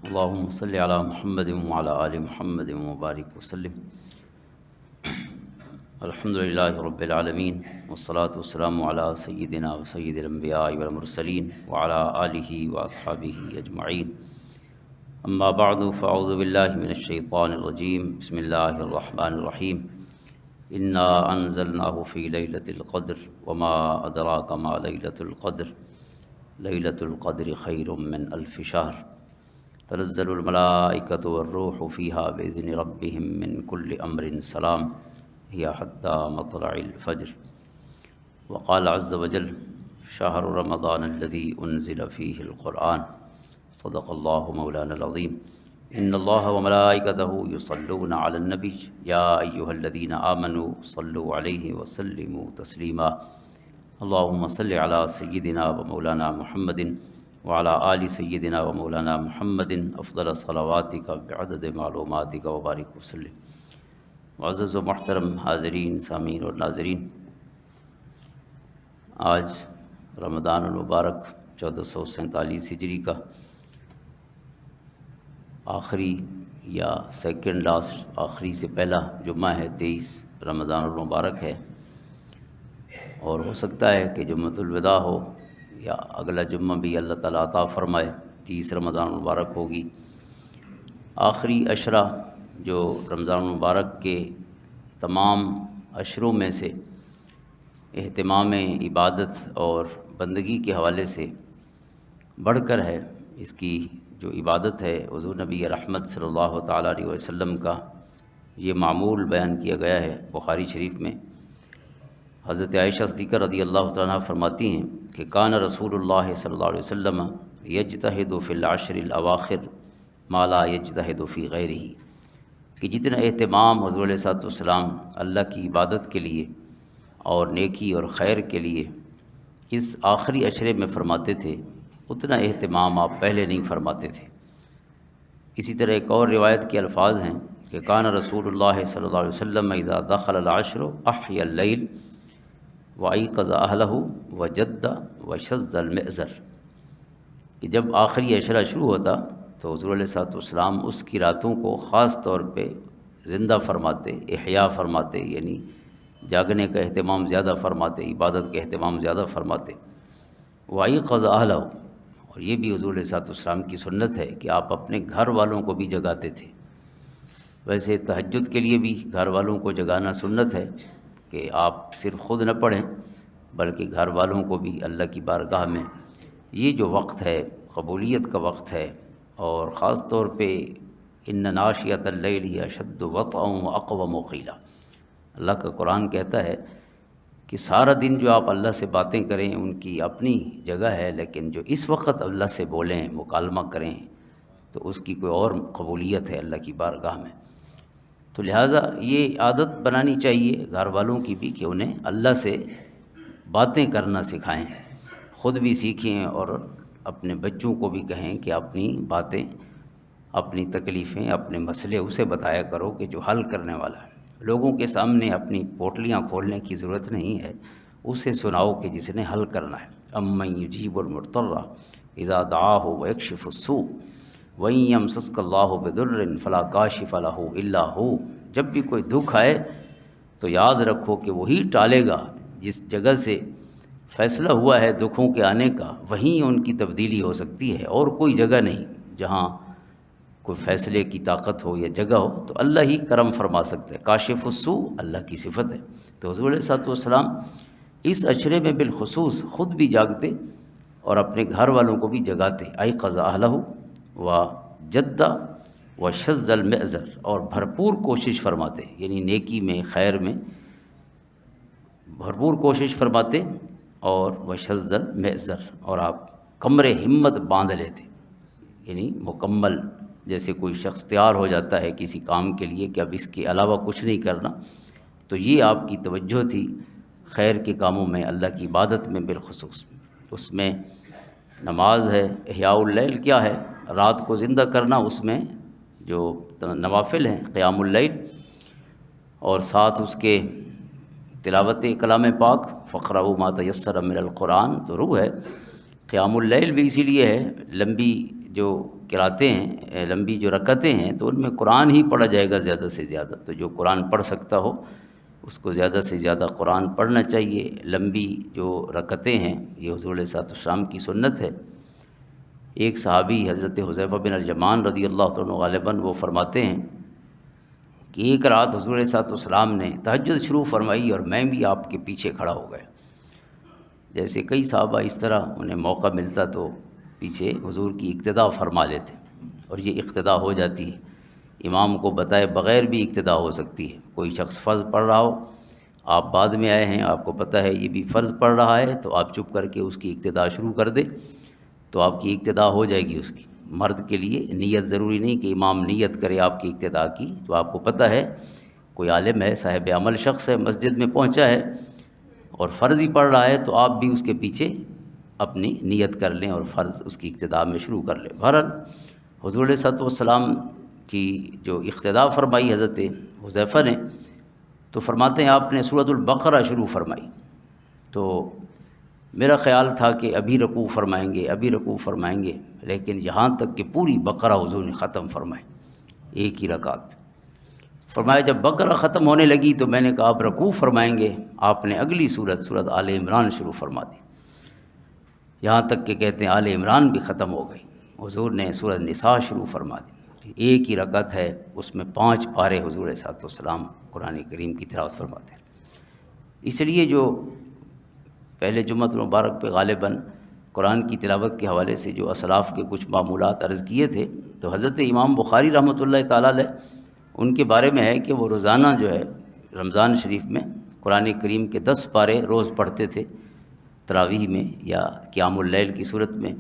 اللهم صل على محمد وعلى آل محمد وبارك وسلم. الحمد لله رب العالمين والصلاة والسلام على سيدنا وسيد الأنبياء والمرسلين وعلى آله وأصحابه أجمعين. أما بعد فأعوذ بالله من الشيطان الرجيم. بسم الله الرحمن الرحيم. إنا أنزلناه في ليلة القدر وما أدراك ما ليلة القدر. ليلة القدر خير من ألف شهر. تنزل الملائكة والروح فيها بإذن ربهم من كل أمر سلام هي حتى مطلع الفجر. وقال عز وجل: شهر رمضان الذي أنزل فيه القرآن. صدق الله مولانا العظيم. إن الله وملائكته يصلون على النبي يا أيها الذين آمنوا صلوا عليه وسلموا تسليما. اللهم صل على سيدنا ومولانا محمد وعلى آل سيدنا ومولانا محمد افضل صلواتک بعدد معلوماتک وبارک وسلم. معزز و محترم حاضرین، سامعین اور ناظرین، آج رمضان المبارک 1447 ہجری کا آخری یا سیکنڈ لاسٹ آخری سے پہلا جمعہ ہے. 23 رمضان المبارک ہے، اور ہو سکتا ہے کہ جمعۃ الوداع ہو یا اگلا جمعہ بھی اللہ تعالیٰ عطا فرمائے. 30 رمضان المبارک ہوگی. آخری عشرہ جو رمضان المبارک کے تمام عشروں میں سے اہتمام عبادت اور بندگی کے حوالے سے بڑھ کر ہے. اس کی جو عبادت ہے حضور نبی رحمت صلی اللہ تعالیٰ علیہ وسلم کا یہ معمول بیان کیا گیا ہے بخاری شریف میں. حضرت عائشہ صدیقہ رضی اللہ تعالیٰ عنہ فرماتی ہیں کہ کان رسول اللہ صلی اللہ علیہ وسلم یجتہد فی العشر الاواخر ما لا یجتہد فی غیرہ، کہ جتنا اہتمام حضور علیہ الصلوۃ والسلام اللہ کی عبادت کے لیے اور نیکی اور خیر کے لیے اس آخری عشرے میں فرماتے تھے، اتنا اہتمام آپ پہلے نہیں فرماتے تھے. اسی طرح ایک اور روایت کے الفاظ ہیں کہ کان رسول اللہ صلی اللہ علیہ وسلم اذا دخل العشر احیا اللیل وَأَيْقَظَ أَهْلَهُ وَجَدَّ وَشَزَّ الْمِئْزَرَ، کہ جب آخری عشرہ شروع ہوتا تو حضور علیہ الصلوۃ والسلام اس کی راتوں کو خاص طور پہ زندہ فرماتے، احیاء فرماتے، یعنی جاگنے کا اہتمام زیادہ فرماتے، عبادت کا اہتمام زیادہ فرماتے. وَأَيْقَظَ أَهْلَهُ، اور یہ بھی حضور علیہ الصلوۃ والسلام کی سنت ہے کہ آپ اپنے گھر والوں کو بھی جگاتے تھے. ویسے تہجد کے لیے بھی گھر والوں کو جگانا سنت ہے کہ آپ صرف خود نہ پڑھیں بلکہ گھر والوں کو بھی اللہ کی بارگاہ میں یہ جو وقت ہے قبولیت کا وقت ہے. اور خاص طور پہ ان ناشیۃ اللیل ہی اشد وطئا واقوم قیلا، اللہ کا قرآن کہتا ہے کہ سارا دن جو آپ اللہ سے باتیں کریں ان کی اپنی جگہ ہے، لیکن جو اس وقت اللہ سے بولیں، مکالمہ کریں، تو اس کی کوئی اور قبولیت ہے اللہ کی بارگاہ میں. تو لہٰذا یہ عادت بنانی چاہیے گھر والوں کی بھی کہ انہیں اللہ سے باتیں کرنا سکھائیں، خود بھی سیکھیں اور اپنے بچوں کو بھی کہیں کہ اپنی باتیں، اپنی تکلیفیں، اپنے مسئلے اسے بتایا کرو کہ جو حل کرنے والا ہے. لوگوں کے سامنے اپنی پوٹلیاں کھولنے کی ضرورت نہیں ہے، اسے سناؤ کہ جس نے حل کرنا ہے. امن یجیب المضطر اذا دعاہ ویکشف السوء وَإِن يَمْسَسْكَ اللَّهُ بِضُرٍّ فَلَا كَاشِفَ لَهُ إِلَّا هُوَ، جب بھی کوئی دکھ آئے تو یاد رکھو کہ وہی ٹالے گا. جس جگہ سے فیصلہ ہوا ہے دکھوں کے آنے کا وہیں ان کی تبدیلی ہو سکتی ہے، اور کوئی جگہ نہیں جہاں کوئی فیصلے کی طاقت ہو یا جگہ ہو تو اللہ ہی کرم فرما سکتا ہے. کاشف السوء اللہ کی صفت ہے. تو حضور علیہ الصلوۃ والسلام اس عشرے میں بالخصوص خود بھی جاگتے اور اپنے گھر والوں کو بھی جگاتے. ایقظ اہلہ وجد وشز المئزر، اور بھرپور کوشش فرماتے، یعنی نیکی میں خیر میں بھرپور کوشش فرماتے. اور وشز المئزر، اور آپ کمر ہمت باندھ لیتے، یعنی مکمل، جیسے کوئی شخص تیار ہو جاتا ہے کسی کام کے لیے کہ اب اس کے علاوہ کچھ نہیں کرنا، تو یہ آپ کی توجہ تھی خیر کے کاموں میں، اللہ کی عبادت میں بالخصوص. اس میں نماز ہے، احیاء اللیل کیا ہے، رات کو زندہ کرنا، اس میں جو نوافل ہیں قیام اللیل، اور ساتھ اس کے تلاوت کلام پاک، فقرؤوا ما تیسر من القرآن، تو روح ہے. قیام اللیل بھی اسی لیے ہے، لمبی جو قراتیں ہیں، لمبی جو رکعتیں ہیں، تو ان میں قرآن ہی پڑھا جائے گا زیادہ سے زیادہ. تو جو قرآن پڑھ سکتا ہو اس کو زیادہ سے زیادہ قرآن پڑھنا چاہیے. لمبی جو رکعتیں ہیں یہ حضور علیہ الصلوۃ والسلام کی سنت ہے. ایک صحابی حضرت حذیفہ بن الجمان رضی اللہ عنہ غالباً وہ فرماتے ہیں کہ ایک رات حضور علیہ الصلوۃ والسلام نے تہجد شروع فرمائی اور میں بھی آپ کے پیچھے کھڑا ہو گیا. جیسے کئی صحابہ اس طرح انہیں موقع ملتا تو پیچھے حضور کی اقتداء فرما لیتے، اور یہ اقتداء ہو جاتی ہے. امام کو بتائے بغیر بھی اقتداء ہو سکتی ہے. کوئی شخص فرض پڑھ رہا ہو، آپ بعد میں آئے ہیں، آپ کو پتہ ہے یہ بھی فرض پڑھ رہا ہے، تو آپ چپ کر کے اس کی اقتداء شروع کر دیں تو آپ کی اقتداء ہو جائے گی. اس کی مرد کے لیے نیت ضروری نہیں کہ امام نیت کرے آپ کی اقتداء کی. تو آپ کو پتہ ہے کوئی عالم ہے، صاحب عمل شخص ہے، مسجد میں پہنچا ہے اور فرض ہی پڑھ رہا ہے، تو آپ بھی اس کے پیچھے اپنی نیت کر لیں اور فرض اس کی اقتداء میں شروع کر لیں. بہرحال حضور علیہ الصلوۃ والسلام کی جو اقتداء فرمائی حضرت حذیفہ نے، تو فرماتے ہیں آپ نے سورۃ البقرہ شروع فرمائی. تو میرا خیال تھا کہ ابھی رکوع فرمائیں گے، لیکن یہاں تک کہ پوری بقرہ حضور نے ختم فرمائی ایک ہی رکعت. فرمایا جب بقرہ ختم ہونے لگی تو میں نے کہا آپ رکوع فرمائیں گے. آپ نے اگلی سورت آل عمران شروع فرما دی، یہاں تک کہ کہتے ہیں آل عمران بھی ختم ہو گئی. حضور نے سورۃ نساء شروع فرما دی. ایک ہی رکعت ہے، اس میں 5 پارے حضور علیہ الصلوۃ والسلام قرآن کریم کی تلاوت فرماتے ہیں. اس لیے جو پہلے جمعۃ المبارک پہ غالباً قرآن کی تلاوت کے حوالے سے جو اسلاف کے کچھ معمولات عرض کیے تھے، تو حضرت امام بخاری رحمۃ اللہ تعالیٰ علیہ ان کے بارے میں ہے کہ وہ روزانہ جو ہے رمضان شریف میں قرآن کریم کے 10 پارے روز پڑھتے تھے تراویح میں یا قیام اللیل کی صورت میں.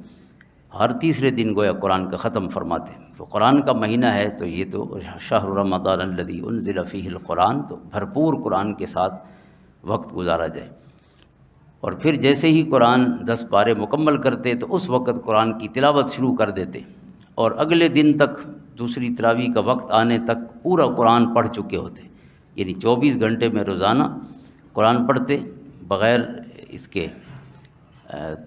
ہر تیسرے دن گویا قرآن کا ختم فرماتے. تو قرآن کا مہینہ ہے تو یہ تو شہر رمضان الذی انزل فیہ القرآن، تو بھرپور قرآن کے ساتھ وقت گزارا جائے. اور پھر جیسے ہی قرآن 10 پارے مکمل کرتے تو اس وقت قرآن کی تلاوت شروع کر دیتے، اور اگلے دن تک دوسری تراویح کا وقت آنے تک پورا قرآن پڑھ چکے ہوتے. یعنی 24 گھنٹے میں روزانہ قرآن پڑھتے، بغیر اس کے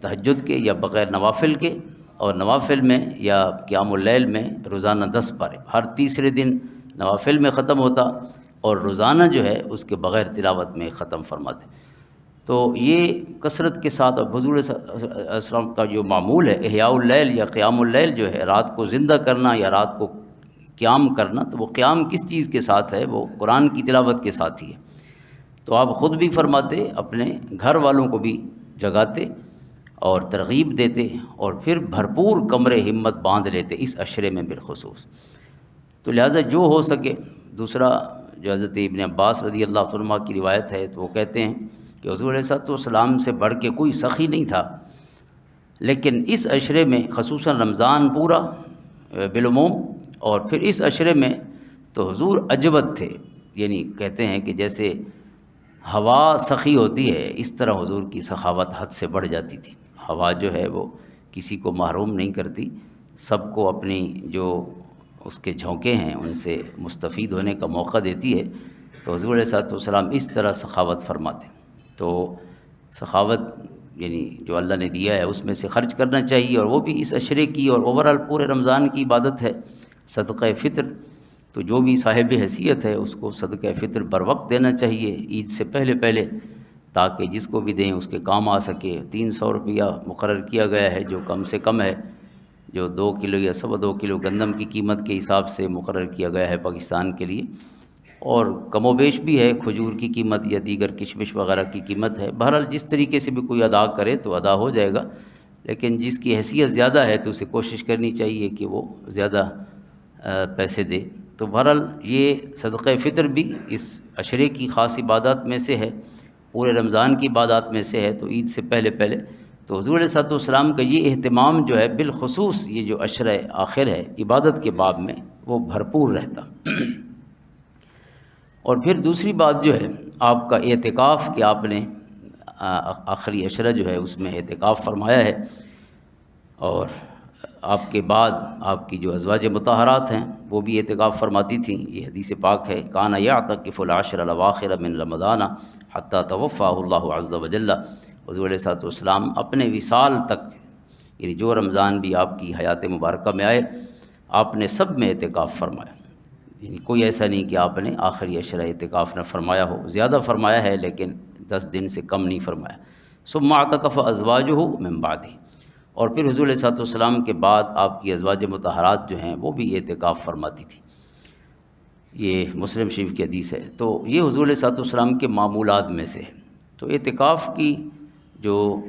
تہجد کے یا بغیر نوافل کے، اور نوافل میں یا قیام اللیل میں روزانہ 10 پارے. ہر تیسرے دن نوافل میں ختم ہوتا اور روزانہ جو ہے اس کے بغیر تلاوت میں ختم فرماتے. تو یہ کثرت کے ساتھ. اور حضور صلی اللہ علیہ وسلم کا جو معمول ہے احیاء اللیل یا قیام اللیل جو ہے، رات کو زندہ کرنا یا رات کو قیام کرنا، تو وہ قیام کس چیز کے ساتھ ہے؟ وہ قرآن کی تلاوت کے ساتھ ہی ہے. تو آپ خود بھی فرماتے، اپنے گھر والوں کو بھی جگاتے اور ترغیب دیتے، اور پھر بھرپور کمر ہمت باندھ لیتے اس عشرے میں بالخصوص. تو لہٰذا جو ہو سکے. دوسرا جو حضرت ابن عباس رضی اللہ عنہ کی روایت ہے، تو وہ کہتے ہیں کہ حضور علیہ الصلوۃ والسلام سے بڑھ کے کوئی سخی نہیں تھا، لیکن اس عشرے میں خصوصاً رمضان پورا بالعموم، اور پھر اس عشرے میں تو حضور اجود تھے. یعنی کہتے ہیں کہ جیسے ہوا سخی ہوتی ہے، اس طرح حضور کی سخاوت حد سے بڑھ جاتی تھی. ہوا جو ہے وہ کسی کو محروم نہیں کرتی، سب کو اپنی جو اس کے جھونکے ہیں ان سے مستفید ہونے کا موقع دیتی ہے. تو حضور علیہ الصلوۃ والسلام اس طرح سخاوت فرماتے. تو سخاوت یعنی جو اللہ نے دیا ہے اس میں سے خرچ کرنا چاہیے، اور وہ بھی اس عشرے کی اور اوورآل پورے رمضان کی عبادت ہے. صدقہ فطر، تو جو بھی صاحب حیثیت ہے اس کو صدقہ فطر بر وقت دینا چاہیے، عید سے پہلے، تاکہ جس کو بھی دیں اس کے کام آ سکے. 300 روپیہ مقرر کیا گیا ہے جو کم سے کم ہے، جو 2 کلو یا 2.25 کلو گندم کی قیمت کے حساب سے مقرر کیا گیا ہے پاکستان کے لیے. اور کم و بیش بھی ہے، کھجور کی قیمت یا دیگر کشمش وغیرہ کی قیمت ہے. بہرحال جس طریقے سے بھی کوئی ادا کرے تو ادا ہو جائے گا، لیکن جس کی حیثیت زیادہ ہے تو اسے کوشش کرنی چاہیے کہ وہ زیادہ پیسے دے. تو بہرحال یہ صدقہ فطر بھی اس عشرے کی خاص عبادات میں سے ہے، پورے رمضان کی عبادات میں سے ہے. تو عید سے پہلے تو حضور علیہ الصلوۃ والسلام کا یہ اہتمام جو ہے بالخصوص یہ جو عشرہ آخر ہے عبادت کے باب میں وہ بھرپور رہتا. اور پھر دوسری بات جو ہے آپ کا اعتکاف، کہ آپ نے آخری عشرہ جو ہے اس میں اعتکاف فرمایا ہے. اور آپ کے بعد آپ کی جو ازواج مطہرات ہیں وہ بھی اعتکاف فرماتی تھیں. یہ حدیث پاک ہے، کان یعتکف العشر الاواخر من رمضان حتی توفاہ اللہ عز وجل. حضور علیہ الصلوۃ والسلام اپنے وصال تک یعنی جو رمضان بھی آپ کی حیات مبارکہ میں آئے آپ نے سب میں اعتکاف فرمایا، یعنی کوئی ایسا نہیں کہ آپ نے آخری عشرہ اعتکاف نہ فرمایا ہو، زیادہ فرمایا ہے لیکن 10 دن سے کم نہیں فرمایا۔ ثم اعتکف ازواجہ من بعدہ، اور پھر حضور علیہ الصلوۃ والسلام کے بعد آپ کی ازواج مطہرات جو ہیں وہ بھی اعتکاف فرماتی تھی، یہ مسلم شریف کی حدیث ہے۔ تو یہ حضور علیہ الصلوۃ والسلام کے معمولات میں سے ہے۔ تو اعتکاف کی جو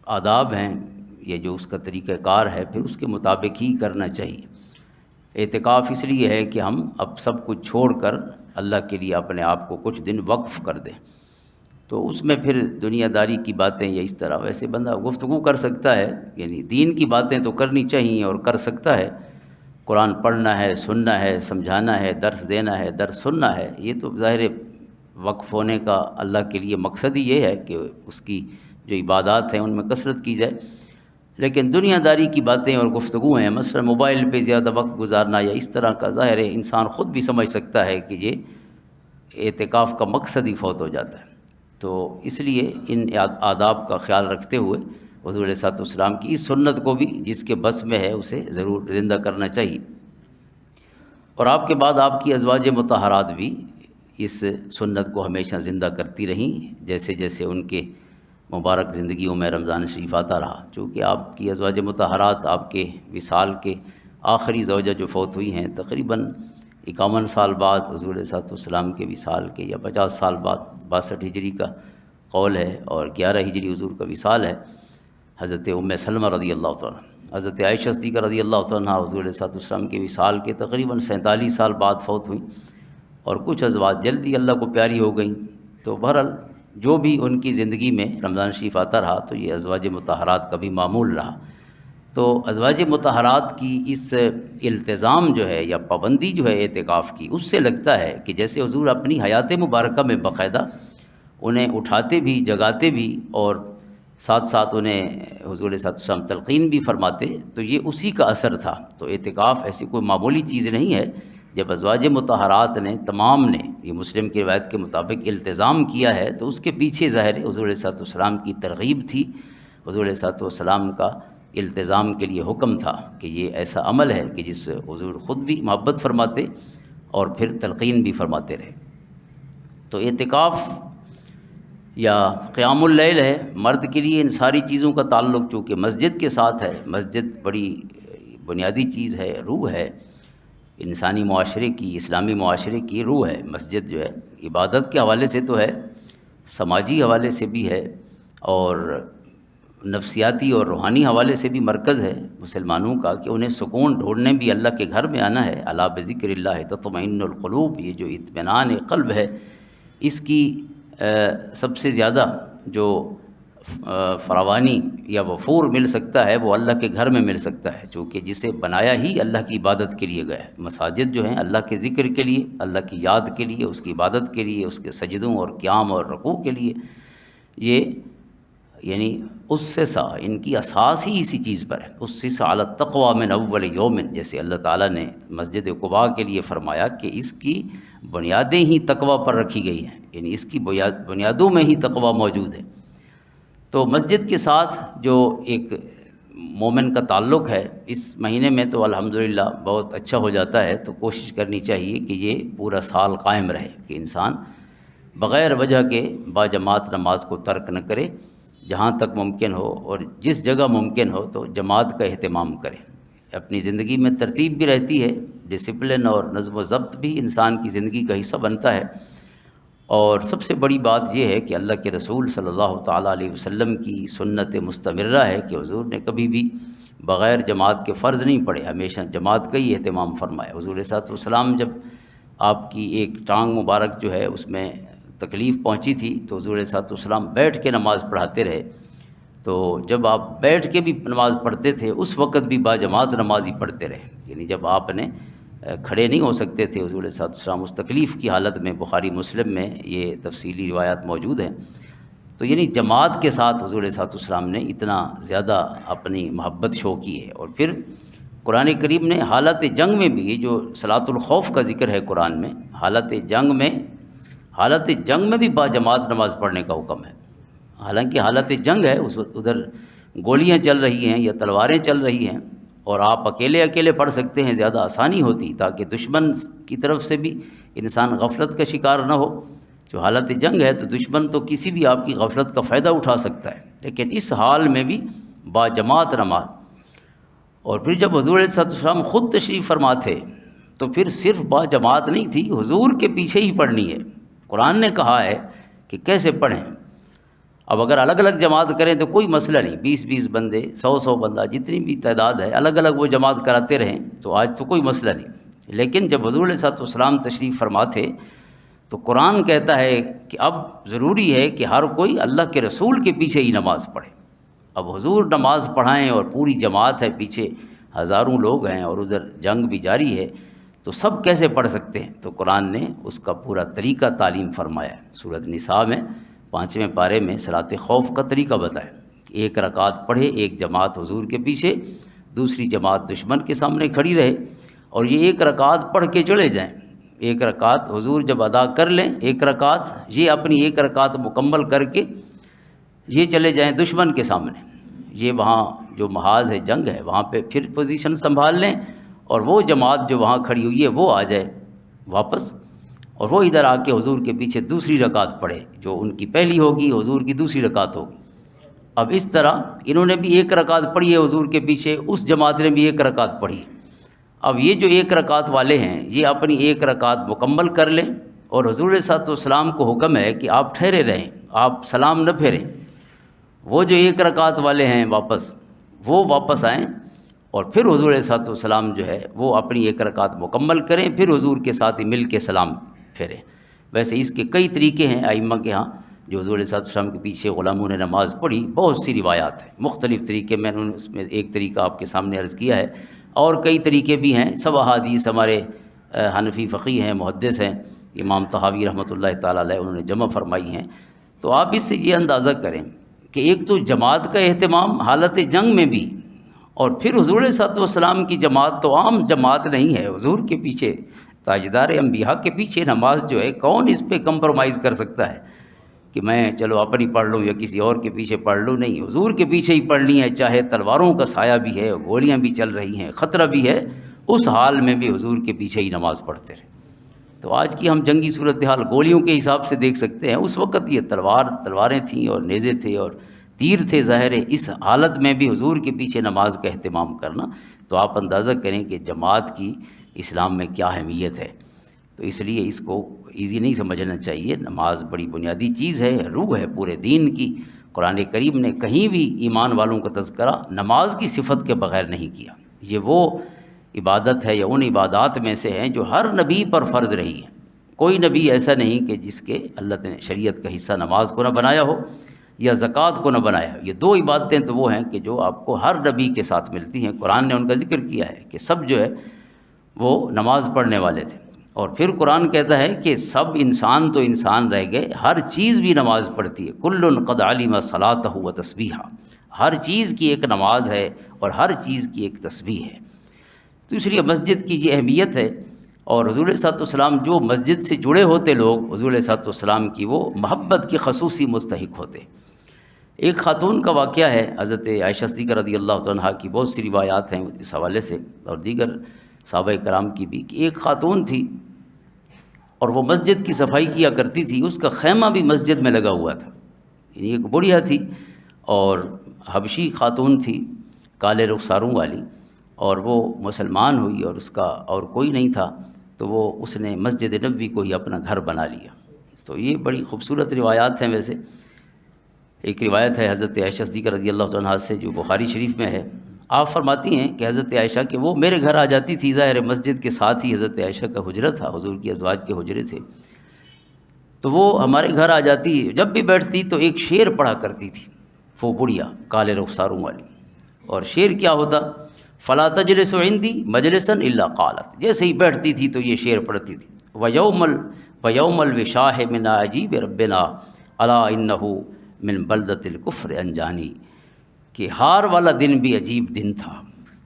آداب ہیں، یہ جو اس کا طریقہ کار ہے، پھر اس کے مطابق ہی کرنا چاہیے۔ اعتکاف اس لیے ہے کہ ہم اب سب کچھ چھوڑ کر اللہ کے لیے اپنے آپ کو کچھ دن وقف کر دیں، تو اس میں پھر دنیا داری کی باتیں یا اس طرح ویسے بندہ گفتگو کر سکتا ہے، یعنی دین کی باتیں تو کرنی چاہیے اور کر سکتا ہے، قرآن پڑھنا ہے، سننا ہے، سمجھانا ہے، درس دینا ہے، درس سننا ہے، یہ تو ظاہر وقف ہونے کا اللہ کے لیے مقصد ہی یہ ہے کہ اس کی جو عبادات ہیں ان میں کثرت کی جائے۔ لیکن دنیا داری کی باتیں اور گفتگو ہیں، مثلا موبائل پہ زیادہ وقت گزارنا یا اس طرح کا، ظاہر ہے انسان خود بھی سمجھ سکتا ہے کہ یہ اعتکاف کا مقصد ہی فوت ہو جاتا ہے۔ تو اس لیے ان آداب کا خیال رکھتے ہوئے حضور علیہ الصلوۃ والسلام کی اس سنت کو بھی جس کے بس میں ہے اسے ضرور زندہ کرنا چاہیے۔ اور آپ کے بعد آپ کی ازواج مطہرات بھی اس سنت کو ہمیشہ زندہ کرتی رہیں، جیسے جیسے ان کے مبارک زندگیوں میں رمضان شریف آتا رہا، چونکہ آپ کی ازواج مطہرات آپ کے وصال کے آخری زوجہ جو فوت ہوئی ہیں تقریباً 51 سال بعد حضور علیہ الصلوۃ والسلام کے وصال کے، یا 50 سال بعد، 62 ہجری کا قول ہے اور 11 ہجری حضور کا وصال ہے۔ حضرت ام سلمہ رضی اللہ تعالیٰ، حضرت عائشہ صدیقہ رضی اللہ تعالیٰ حضور علیہ الصلوۃ والسلام کے وصال کے تقریباً 47 سال بعد فوت ہوئیں، اور کچھ ازواج جلدی اللہ کو پیاری ہو گئیں۔ تو بہرحال جو بھی ان کی زندگی میں رمضان شریف آتا رہا تو یہ ازواج مطہرات کا بھی معمول رہا۔ تو ازواج مطہرات کی اس التزام جو ہے یا پابندی جو ہے اعتکاف کی، اس سے لگتا ہے کہ جیسے حضور اپنی حیات مبارکہ میں باقاعدہ انہیں اٹھاتے بھی، جگاتے بھی، اور ساتھ ساتھ انہیں حضور علیہ السلام تلقین بھی فرماتے، تو یہ اسی کا اثر تھا۔ تو اعتکاف ایسی کوئی معمولی چیز نہیں ہے۔ جب ازواج مطہرات نے تمام نے یہ مسلم کی روایت کے مطابق التزام کیا ہے تو اس کے پیچھے ظاہر حضور علیہ الصلوۃ والسلام کی ترغیب تھی، حضور علیہ الصلوۃ والسلام کا التزام کے لیے حکم تھا کہ یہ ایسا عمل ہے کہ جس سے حضور خود بھی محبت فرماتے اور پھر تلقین بھی فرماتے رہے۔ تو اعتکاف یا قیام اللیل ہے، مرد کے لیے ان ساری چیزوں کا تعلق چونکہ مسجد کے ساتھ ہے، مسجد بڑی بنیادی چیز ہے، روح ہے انسانی معاشرے کی، اسلامی معاشرے کی روح ہے مسجد جو ہے، عبادت کے حوالے سے تو ہے، سماجی حوالے سے بھی ہے، اور نفسیاتی اور روحانی حوالے سے بھی مرکز ہے مسلمانوں کا، کہ انہیں سکون ڈھونڈنے بھی اللہ کے گھر میں آنا ہے۔ الا بذکر اللہ تطمئن القلوب، یہ جو اطمینان قلب ہے، اس کی سب سے زیادہ جو فراوانی یا وفور مل سکتا ہے وہ اللہ کے گھر میں مل سکتا ہے، چونکہ جسے بنایا ہی اللہ کی عبادت کے لیے گیا ہے۔ مساجد جو ہیں اللہ کے ذکر کے لیے، اللہ کی یاد کے لیے، اس کی عبادت کے لیے، اس کے سجدوں اور قیام اور رکوع کے لیے، یہ یعنی اسسا، ان کی اساس ہی اسی چیز پر ہے۔ اسس علی التقوی من اول یوم، جیسے اللہ تعالیٰ نے مسجد قباء کے لیے فرمایا کہ اس کی بنیادیں ہی تقوی پر رکھی گئی ہیں، یعنی اس کی بنیادوں میں ہی تقوی موجود ہے۔ تو مسجد کے ساتھ جو ایک مومن کا تعلق ہے اس مہینے میں تو الحمدللہ بہت اچھا ہو جاتا ہے۔ تو کوشش کرنی چاہیے کہ یہ پورا سال قائم رہے، کہ انسان بغیر وجہ کے باجماعت نماز کو ترک نہ کرے، جہاں تک ممکن ہو اور جس جگہ ممکن ہو تو جماعت کا اہتمام کرے۔ اپنی زندگی میں ترتیب بھی رہتی ہے، ڈسپلن اور نظم و ضبط بھی انسان کی زندگی کا حصہ بنتا ہے، اور سب سے بڑی بات یہ ہے کہ اللہ کے رسول صلی اللہ تعالیٰ علیہ وسلم کی سنت مستمرہ ہے کہ حضور نے کبھی بھی بغیر جماعت کے فرض نہیں پڑھے، ہمیشہ جماعت کا ہی اہتمام فرمایا۔ حضور صلی اللہ علیہ وسلم جب آپ کی ایک ٹانگ مبارک جو ہے اس میں تکلیف پہنچی تھی تو حضور صلی اللہ علیہ وسلم بیٹھ کے نماز پڑھاتے رہے۔ تو جب آپ بیٹھ کے بھی نماز پڑھتے تھے اس وقت بھی باجماعت نماز ہی پڑھتے رہے، یعنی جب آپ نے کھڑے نہیں ہو سکتے تھے حضور صلی اللہ علیہ وسلم اس تکلیف کی حالت میں، بخاری مسلم میں یہ تفصیلی روایات موجود ہیں۔ تو یعنی جماعت کے ساتھ حضور صلی اللہ علیہ وسلم نے اتنا زیادہ اپنی محبت شو کی ہے۔ اور پھر قرآن کریم نے حالت جنگ میں بھی، یہ جو صلاۃ الخوف کا ذکر ہے قرآن میں، حالت جنگ میں بھی باجماعت نماز پڑھنے کا حکم ہے۔ حالانکہ حالت جنگ ہے، اس وقت ادھر گولیاں چل رہی ہیں یا تلواریں چل رہی ہیں اور آپ اکیلے اکیلے پڑھ سکتے ہیں، زیادہ آسانی ہوتی، تاکہ دشمن کی طرف سے بھی انسان غفلت کا شکار نہ ہو۔ جو حالت جنگ ہے تو دشمن تو کسی بھی آپ کی غفلت کا فائدہ اٹھا سکتا ہے، لیکن اس حال میں بھی باجماعت نماز۔ اور پھر جب حضور علیہ السلام خود تشریف فرما تھے تو پھر صرف باجماعت نہیں تھی، حضور کے پیچھے ہی پڑھنی ہے۔ قرآن نے کہا ہے کہ کیسے پڑھیں۔ اب اگر الگ الگ جماعت کریں تو کوئی مسئلہ نہیں، 20 بندے، 100 بندہ، جتنی بھی تعداد ہے الگ الگ وہ جماعت کراتے رہیں تو آج تو کوئی مسئلہ نہیں۔ لیکن جب حضور علیہ السلام تشریف فرما تھے تو قرآن کہتا ہے کہ اب ضروری ہے کہ ہر کوئی اللہ کے رسول کے پیچھے ہی نماز پڑھے۔ اب حضور نماز پڑھائیں اور پوری جماعت ہے پیچھے، ہزاروں لوگ ہیں اور ادھر جنگ بھی جاری ہے، تو سب کیسے پڑھ سکتے ہیں؟ تو قرآن نے اس کا پورا طریقہ تعلیم فرمایا ہے۔ سورۃ نساء میں 5ویں پارے میں صلاۃ خوف کا طریقہ بتایا کہ ایک رکعت پڑھے، ایک جماعت حضور کے پیچھے، دوسری جماعت دشمن کے سامنے کھڑی رہے، اور یہ ایک رکعت پڑھ کے چلے جائیں۔ ایک رکعت حضور جب ادا کر لیں، ایک رکعت یہ اپنی ایک رکعت مکمل کر کے یہ چلے جائیں دشمن کے سامنے، یہ وہاں جو محاذ ہے جنگ ہے وہاں پہ پھر پوزیشن سنبھال لیں، اور وہ جماعت جو وہاں کھڑی ہوئی ہے وہ آ جائے واپس، اور وہ ادھر آ کے حضور کے پیچھے دوسری رکعت پڑھے، جو ان کی پہلی ہوگی حضور کی دوسری رکعت ہوگی۔ اب اس طرح انہوں نے بھی ایک رکعت پڑھی ہے حضور کے پیچھے، اس جماعت نے بھی ایک رکعت پڑھی ہے۔ اب یہ جو ایک رکعت والے ہیں یہ اپنی ایک رکعت مکمل کر لیں، اور حضور علیہ السلام کو حکم ہے کہ آپ ٹھہرے رہیں، آپ سلام نہ پھیریں۔ وہ جو ایک رکعت والے ہیں وہ واپس آئیں، اور پھر حضور علیہ السلام جو ہے وہ اپنی ایک رکعت مکمل کریں، پھر حضور کے ساتھ ہی مل کے سلام پھیریں۔ ویسے اس کے کئی طریقے ہیں ائمہ کے ہاں، جو حضور علیہ السلام کے پیچھے غلاموں نے نماز پڑھی، بہت سی روایات ہیں مختلف طریقے، میں نے اس میں ایک طریقہ آپ کے سامنے عرض کیا ہے، اور کئی طریقے بھی ہیں۔ سب احادیث ہمارے حنفی فقیہ ہیں، محدث ہیں، امام طحاوی رحمۃ اللہ تعالیٰ علیہ، انہوں نے جمع فرمائی ہیں۔ تو آپ اس سے یہ اندازہ کریں کہ ایک تو جماعت کا اہتمام حالت جنگ میں بھی، اور پھر حضور علیہ السلام کی جماعت تو عام جماعت نہیں ہے، حضور کے پیچھے تاجدار انبیاء کے پیچھے نماز جو ہے کون اس پہ کمپرومائز کر سکتا ہے کہ میں چلو اپنی پڑھ لوں یا کسی اور کے پیچھے پڑھ لوں؟ نہیں، حضور کے پیچھے ہی پڑھنی ہے، چاہے تلواروں کا سایہ بھی ہے، گولیاں بھی چل رہی ہیں، خطرہ بھی ہے، اس حال میں بھی حضور کے پیچھے ہی نماز پڑھتے رہے۔ تو آج کی ہم جنگی صورتحال گولیوں کے حساب سے دیکھ سکتے ہیں، اس وقت یہ تلواریں تھیں اور نیزے تھے اور تیر تھے، ظاہر ہے اس حالت میں بھی حضور کے پیچھے نماز کا اہتمام کرنا، تو آپ اندازہ کریں کہ جماعت کی اسلام میں کیا اہمیت ہے۔ تو اس لیے اس کو ایزی نہیں سمجھنا چاہیے، نماز بڑی بنیادی چیز ہے، روح ہے پورے دین کی۔ قرآن کریم نے کہیں بھی ایمان والوں کا تذکرہ نماز کی صفت کے بغیر نہیں کیا۔ یہ وہ عبادت ہے یا ان عبادات میں سے ہیں جو ہر نبی پر فرض رہی ہے۔ کوئی نبی ایسا نہیں کہ جس کے اللہ نے شریعت کا حصہ نماز کو نہ بنایا ہو یا زکوٰۃ کو نہ بنایا ہو۔ یہ دو عبادتیں تو وہ ہیں کہ جو آپ کو ہر نبی کے ساتھ ملتی ہیں، قرآن نے ان کا ذکر کیا ہے کہ سب جو ہے وہ نماز پڑھنے والے تھے، اور پھر قرآن کہتا ہے کہ سب انسان تو انسان رہ گئے، ہر چیز بھی نماز پڑھتی ہے، کل قد علم صلاتہ و تسبیحہ، ہر چیز کی ایک نماز ہے اور ہر چیز کی ایک تسبیح ہے۔ تو اس لیے مسجد کی یہ اہمیت ہے، اور حضور علیہ السلام جو مسجد سے جڑے ہوتے لوگ حضور علیہ السلام کی وہ محبت کی خصوصی مستحق ہوتے۔ ایک خاتون کا واقعہ ہے حضرت عائشہ صدیقہ رضی اللہ عنہا کی، بہت سی روایات ہیں اس حوالے سے اور دیگر صحابہ کرام کی بھی، کہ ایک خاتون تھی اور وہ مسجد کی صفائی کیا کرتی تھی، اس کا خیمہ بھی مسجد میں لگا ہوا تھا، یعنی ایک بڑھیا تھی اور حبشی خاتون تھی، کالے رخساروں والی، اور وہ مسلمان ہوئی اور اس کا اور کوئی نہیں تھا، تو وہ اس نے مسجد نبوی کو ہی اپنا گھر بنا لیا۔ تو یہ بڑی خوبصورت روایات ہیں۔ ویسے ایک روایت ہے حضرت عائشہ صدیقہ رضی اللہ عنہا سے جو بخاری شریف میں ہے، آپ فرماتی ہیں کہ حضرت عائشہ کہ وہ میرے گھر آ جاتی تھی، ظاہر مسجد کے ساتھ ہی حضرت عائشہ کا حجرہ تھا، حضور کی ازواج کے حجرے تھے، تو وہ ہمارے گھر آ جاتی، جب بھی بیٹھتی تو ایک شعر پڑھا کرتی تھی، وہ بڑھیا کالے رخساروں والی، اور شعر کیا ہوتا؟ فلا تجلس عندی مجلسا الا قالت، جیسے ہی بیٹھتی تھی تو یہ شعر پڑھتی تھی، وَيَوْمَ الْوِشَاحِ مِنْ عَجِيبِ رَبِّنَا أَلَا إِنَّهُ مِنْ بَلْدَةِ الْكُفْرِ أَنْجَانِي، کہ ہار والا دن بھی عجیب دن تھا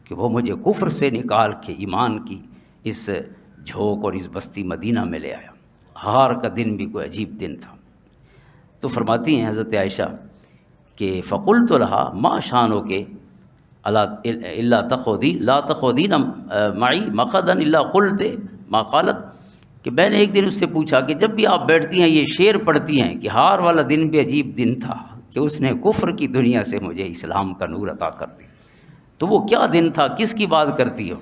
کہ وہ مجھے کفر سے نکال کے ایمان کی اس جھونک اور اس بستی مدینہ میں لے آیا۔ ہار کا دن بھی کوئی عجیب دن تھا۔ تو فرماتی ہیں حضرت عائشہ کہ فقلت لہا ما شانو کے اللہ تخودی لا تخودین معی مقعدا الا قلت ما قالت، کہ میں نے ایک دن اس سے پوچھا کہ جب بھی آپ بیٹھتی ہیں یہ شعر پڑھتی ہیں کہ ہار والا دن بھی عجیب دن تھا کہ اس نے کفر کی دنیا سے مجھے اسلام کا نور عطا کر دی، تو وہ کیا دن تھا، کس کی بات کرتی ہو؟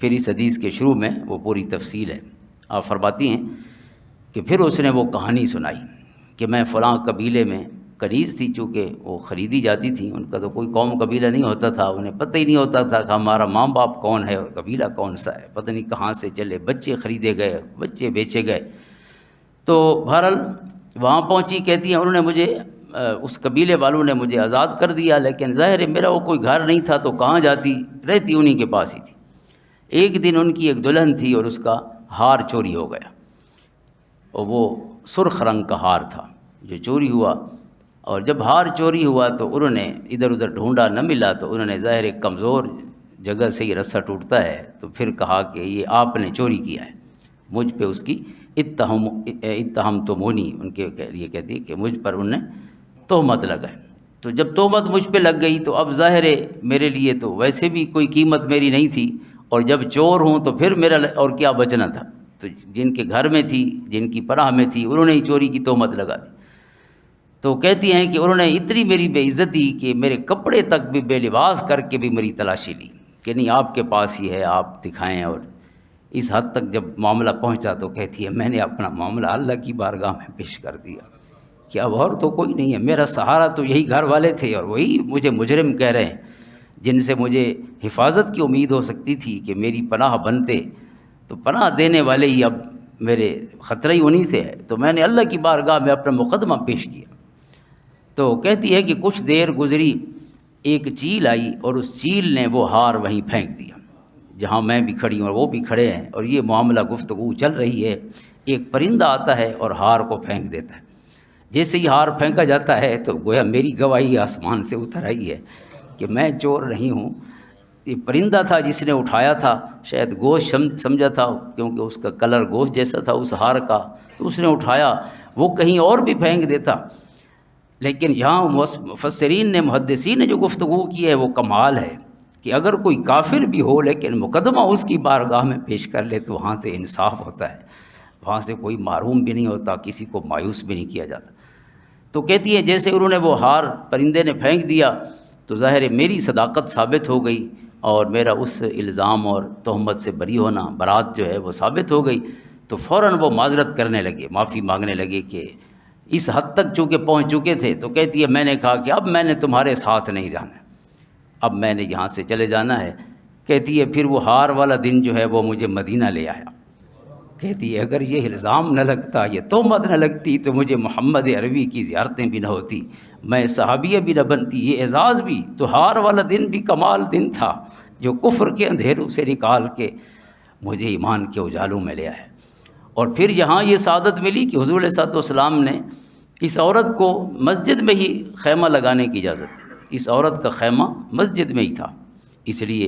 پھر اس حدیث کے شروع میں وہ پوری تفصیل ہے۔ آپ فرماتی ہیں کہ پھر اس نے وہ کہانی سنائی کہ میں فلاں قبیلے میں کنیز تھی، چونکہ وہ خریدی جاتی تھیں، ان کا تو کوئی قوم قبیلہ نہیں ہوتا تھا، انہیں پتہ ہی نہیں ہوتا تھا کہ ہمارا ماں باپ کون ہے اور قبیلہ کون سا ہے، پتہ نہیں کہاں سے چلے، بچے خریدے گئے، بچے بیچے گئے۔ تو بہرحال وہاں پہنچی، کہتی ہیں انہوں نے مجھے اس قبیلے والوں نے مجھے آزاد کر دیا، لیکن ظاہر ہے میرا وہ کوئی گھر نہیں تھا تو کہاں جاتی، رہتی انہی کے پاس ہی تھی۔ ایک دن ان کی ایک دلہن تھی اور اس کا ہار چوری ہو گیا، اور وہ سرخ رنگ کا ہار تھا جو چوری ہوا، اور جب ہار چوری ہوا تو انہوں نے ادھر ادھر ڈھونڈا، نہ ملا، تو انہوں نے ظاہر ایک کمزور جگہ سے یہ رسہ ٹوٹتا ہے، تو پھر کہا کہ یہ آپ نے چوری کیا ہے، مجھ پہ اس کی اتہم تو مونی، ان کے لیے کہتی کہ مجھ پر انہوں نے تہمت لگائے۔ تو جب تہمت مجھ پہ لگ گئی تو اب ظاہر ہے میرے لیے تو ویسے بھی کوئی قیمت میری نہیں تھی، اور جب چور ہوں تو پھر میرا اور کیا بچنا تھا، تو جن کے گھر میں تھی، جن کی پناہ میں تھی، انہوں نے ہی چوری کی تہمت لگا دی۔ تو کہتی ہیں کہ انہوں نے اتنی میری بے عزتی کہ میرے کپڑے تک بھی بے لباس کر کے بھی میری تلاشی لی کہ نہیں آپ کے پاس ہی ہے، آپ دکھائیں، اور اس حد تک جب معاملہ پہنچا تو کہتی ہے میں نے اپنا معاملہ اللہ کی بارگاہ میں پیش کر دیا کہ اب اور تو کوئی نہیں ہے، میرا سہارا تو یہی گھر والے تھے، اور وہی مجھے مجرم کہہ رہے ہیں جن سے مجھے حفاظت کی امید ہو سکتی تھی کہ میری پناہ بنتے، تو پناہ دینے والے ہی اب میرے خطرہ ہی انہی سے ہے، تو میں نے اللہ کی بارگاہ میں اپنا مقدمہ پیش کیا۔ تو کہتی ہے کہ کچھ دیر گزری، ایک چیل آئی اور اس چیل نے وہ ہار وہیں پھینک دیا جہاں میں بھی کھڑی ہوں اور وہ بھی کھڑے ہیں، اور یہ معاملہ گفتگو چل رہی ہے، ایک پرندہ آتا ہے اور ہار کو پھینک دیتا ہے، جیسے ہی ہار پھینکا جاتا ہے تو گویا میری گواہی آسمان سے اتر آئی ہے کہ میں چور نہیں ہوں، یہ پرندہ تھا جس نے اٹھایا تھا، شاید گوشت سمجھا تھا کیونکہ اس کا کلر گوشت جیسا تھا اس ہار کا، تو اس نے اٹھایا، وہ کہیں اور بھی پھینک دیتا۔ لیکن یہاں مفسرین نے، محدثین نے جو گفتگو کی ہے وہ کمال ہے کہ اگر کوئی کافر بھی ہو لیکن مقدمہ اس کی بارگاہ میں پیش کر لے تو وہاں سے انصاف ہوتا ہے، وہاں سے کوئی محروم بھی نہیں ہوتا، کسی کو مایوس بھی نہیں کیا جاتا۔ تو کہتی ہے جیسے انہوں نے وہ ہار پرندے نے پھینک دیا تو ظاہر ہے میری صداقت ثابت ہو گئی، اور میرا اس الزام اور تہمت سے بری ہونا، برات جو ہے وہ ثابت ہو گئی۔ تو فوراً وہ معذرت کرنے لگے، معافی مانگنے لگے کہ اس حد تک چونکہ پہنچ چکے تھے۔ تو کہتی ہے میں نے کہا کہ اب میں نے تمہارے ساتھ نہیں جانا، اب میں نے یہاں سے چلے جانا ہے۔ کہتی ہے پھر وہ ہار والا دن جو ہے وہ مجھے مدینہ لے آیا۔ کہتی ہے اگر یہ الزام نہ لگتا، یہ تہمت نہ لگتی تو مجھے محمد عربی کی زیارتیں بھی نہ ہوتی، میں صحابیہ بھی نہ بنتی، یہ اعزاز بھی تو ہار والا دن بھی کمال دن تھا جو کفر کے اندھیروں سے نکال کے مجھے ایمان کے اجالوں میں لے آیا۔ اور پھر یہاں یہ سعادت ملی کہ حضور علیہ السلام نے اس عورت کو مسجد میں ہی خیمہ لگانے کی اجازت دی، اس عورت کا خیمہ مسجد میں ہی تھا، اس لیے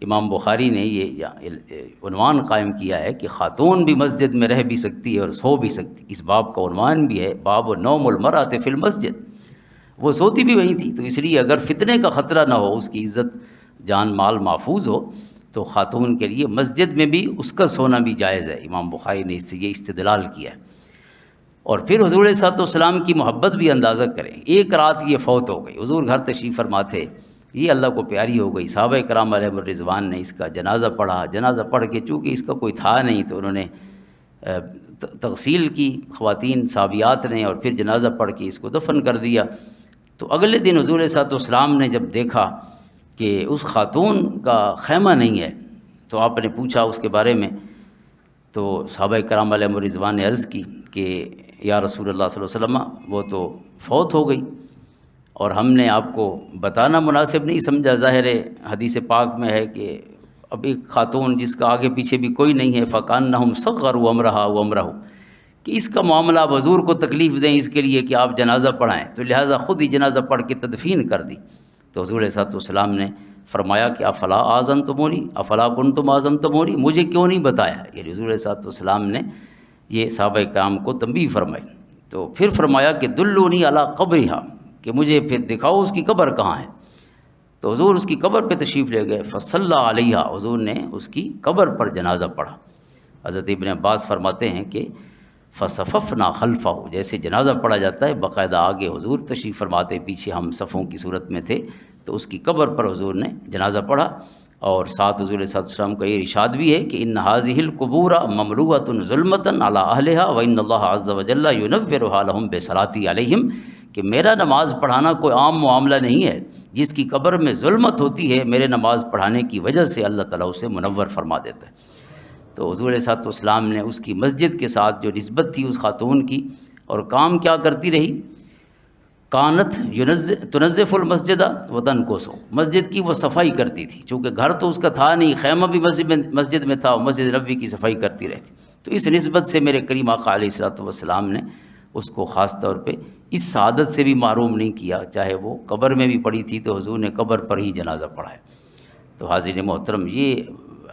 امام بخاری نے یہ عنوان قائم کیا ہے کہ خاتون بھی مسجد میں رہ بھی سکتی ہے اور سو بھی سکتی۔ اس باب کا عنوان بھی ہے باب نوم المرأۃ فی المسجد، وہ سوتی بھی وہیں تھی، تو اس لیے اگر فتنے کا خطرہ نہ ہو، اس کی عزت جان مال محفوظ ہو، تو خاتون کے لیے مسجد میں بھی اس کا سونا بھی جائز ہے۔ امام بخاری نے اس سے یہ استدلال کیا ہے۔ اور پھر حضور علیہ السلام کی محبت بھی اندازہ کریں، ایک رات یہ فوت ہو گئی، حضور گھر تشریف فرما تھے، یہ اللہ کو پیاری ہو گئی، صحابہ کرام علیہم الرضوان نے اس کا جنازہ پڑھا، جنازہ پڑھ کے چونکہ اس کا کوئی تھا نہیں تو انہوں نے تغسیل کی خواتین صحابیات نے، اور پھر جنازہ پڑھ کے اس کو دفن کر دیا۔ تو اگلے دن حضور علیہ السلام نے جب دیکھا کہ اس خاتون کا خیمہ نہیں ہے تو آپ نے پوچھا اس کے بارے میں، تو صحابہ کرام علیہم الرضوان نے عرض کی کہ یا رسول اللہ صلی اللہ علیہ وسلم وہ تو فوت ہو گئی، اور ہم نے آپ کو بتانا مناسب نہیں سمجھا۔ ظاہر حدیث پاک میں ہے کہ اب ایک خاتون جس کا آگے پیچھے بھی کوئی نہیں ہے، فَكَأَنَّهُمْ صَغَّرُوا أَمْرَهَا وَأَمْرَهُ، کہ اس کا معاملہ اب حضور کو تکلیف دیں اس کے لیے کہ آپ جنازہ پڑھائیں، تو لہٰذا خود ہی جنازہ پڑھ کے تدفین کر دی۔ تو حضور علیہ السلام نے فرمایا کہ افلا آذنتمونی افلا کنتم آذنتمونی، مجھے کیوں نہیں بتایا؟ یعنی حضور علیہ السلام نے یہ صحابہ کرام کو تنبیہ فرمائی۔ تو پھر فرمایا کہ دلونی علی قبرہا، کہ مجھے پھر دکھاؤ اس کی قبر کہاں ہے۔ تو حضور اس کی قبر پہ تشریف لے گئے، فصلی علیہا، حضور نے اس کی قبر پر جنازہ پڑھا۔ حضرت ابن عباس فرماتے ہیں کہ فصففنا خلفہ، جیسے جنازہ پڑھا جاتا ہے باقاعدہ آگے حضور تشریف فرماتے، پیچھے ہم صفوں کی صورت میں تھے، تو اس کی قبر پر حضور نے جنازہ پڑھا۔ اور ساتھ حضور صلی اللہ علیہ وسلم کا یہ ارشاد بھی ہے کہ ان هذه القبور مملوءۃ ظلمۃ علی اہلها وان اللہ عز وجل ینورها لهم بصلاتی علیہم، کہ میرا نماز پڑھانا کوئی عام معاملہ نہیں ہے، جس کی قبر میں ظلمت ہوتی ہے میرے نماز پڑھانے کی وجہ سے اللہ تعالیٰ اسے منور فرما دیتا ہے۔ تو حضور صلی اللہ علیہ وسلم نے اس کی مسجد کے ساتھ جو نسبت تھی اس خاتون کی، اور کام کیا کرتی رہی، کانت تنظف المسجد وتنکسو، مسجد کی وہ صفائی کرتی تھی، چونکہ گھر تو اس کا تھا نہیں، خیمہ بھی مسجد میں تھا، مسجد نبوی کی صفائی کرتی رہتی۔ تو اس نسبت سے میرے کریم آقا علیہ الصلوۃ والسلام نے اس کو خاص طور پہ اس سعادت سے بھی محروم نہیں کیا، چاہے وہ قبر میں بھی پڑی تھی تو حضور نے قبر پر ہی جنازہ پڑھا ہے۔ تو حاضرین محترم، یہ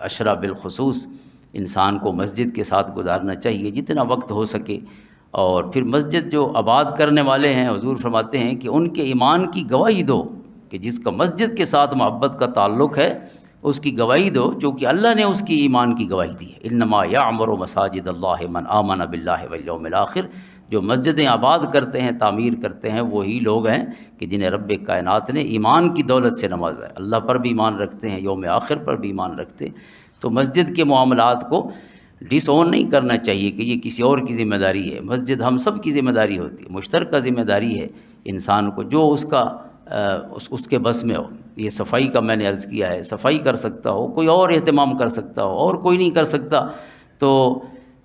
عشرہ بالخصوص انسان کو مسجد کے ساتھ گزارنا چاہیے جتنا وقت ہو سکے۔ اور پھر مسجد جو آباد کرنے والے ہیں، حضور فرماتے ہیں کہ ان کے ایمان کی گواہی دو، کہ جس کا مسجد کے ساتھ محبت کا تعلق ہے اس کی گواہی دو، جو کہ اللہ نے اس کی ایمان کی گواہی دی ہے۔ انما یعمر مساجد اللہ من آمن باللہ والیوم الآخر، جو مسجدیں آباد کرتے ہیں، تعمیر کرتے ہیں، وہی لوگ ہیں کہ جنہیں رب کائنات نے ایمان کی دولت سے نوازا ہے، اللہ پر بھی ایمان رکھتے ہیں، یوم آخر پر بھی ایمان رکھتے ہیں۔ تو مسجد کے معاملات کو ڈس اون نہیں کرنا چاہیے کہ یہ کسی اور کی ذمہ داری ہے، مسجد ہم سب کی ذمہ داری ہوتی ہے، مشترکہ ذمہ داری ہے انسان کو، جو اس کا اس کے بس میں ہو۔ یہ صفائی کا میں نے عرض کیا ہے، صفائی کر سکتا ہو کوئی اور، اہتمام کر سکتا ہو اور کوئی نہیں کر سکتا، تو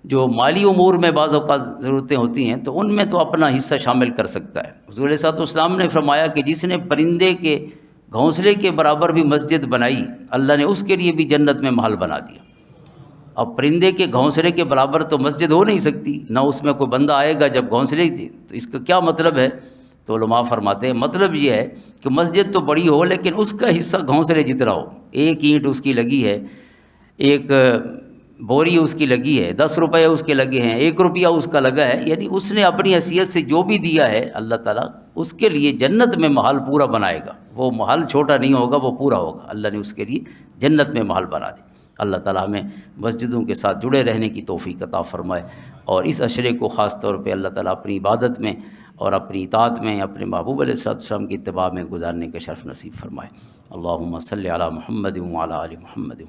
جو مالی امور میں بعض اوقات ضرورتیں ہوتی ہیں تو ان میں تو اپنا حصہ شامل کر سکتا ہے۔ حضور صلی اللہ علیہ وسلم نے فرمایا کہ جس نے پرندے کے گھونسلے کے برابر بھی مسجد بنائی، اللہ نے اس کے لیے بھی جنت میں محل بنا دیا۔ اب پرندے کے گھونسلے کے برابر تو مسجد ہو نہیں سکتی، نہ اس میں کوئی بندہ آئے گا جب گھونسلے، تو اس کا کیا مطلب ہے؟ تو علماء فرماتے ہیں مطلب یہ ہے کہ مسجد تو بڑی ہو لیکن اس کا حصہ گھونسلے جتنا ہو، ایک اینٹ اس کی لگی ہے، ایک بوری اس کی لگی ہے، 10 روپے اس کے لگے ہیں، 1 روپیہ اس کا لگا ہے، یعنی اس نے اپنی حیثیت سے جو بھی دیا ہے اللہ تعالیٰ اس کے لیے جنت میں محل پورا بنائے گا۔ وہ محل چھوٹا نہیں ہوگا، وہ پورا ہوگا، اللہ نے اس کے لیے جنت میں محل بنا دی۔ اللہ تعالیٰ ہمیں مسجدوں کے ساتھ جڑے رہنے کی توفیق عطا فرمائے، اور اس عشرے کو خاص طور پہ اللہ تعالیٰ اپنی عبادت میں اور اپنی اطاعت میں، اپنے محبوب علیہ السلام کی اتباع میں گزارنے کا شرف نصیب فرمائے۔ اللہم صلی علی محمد وعلی آل محمد۔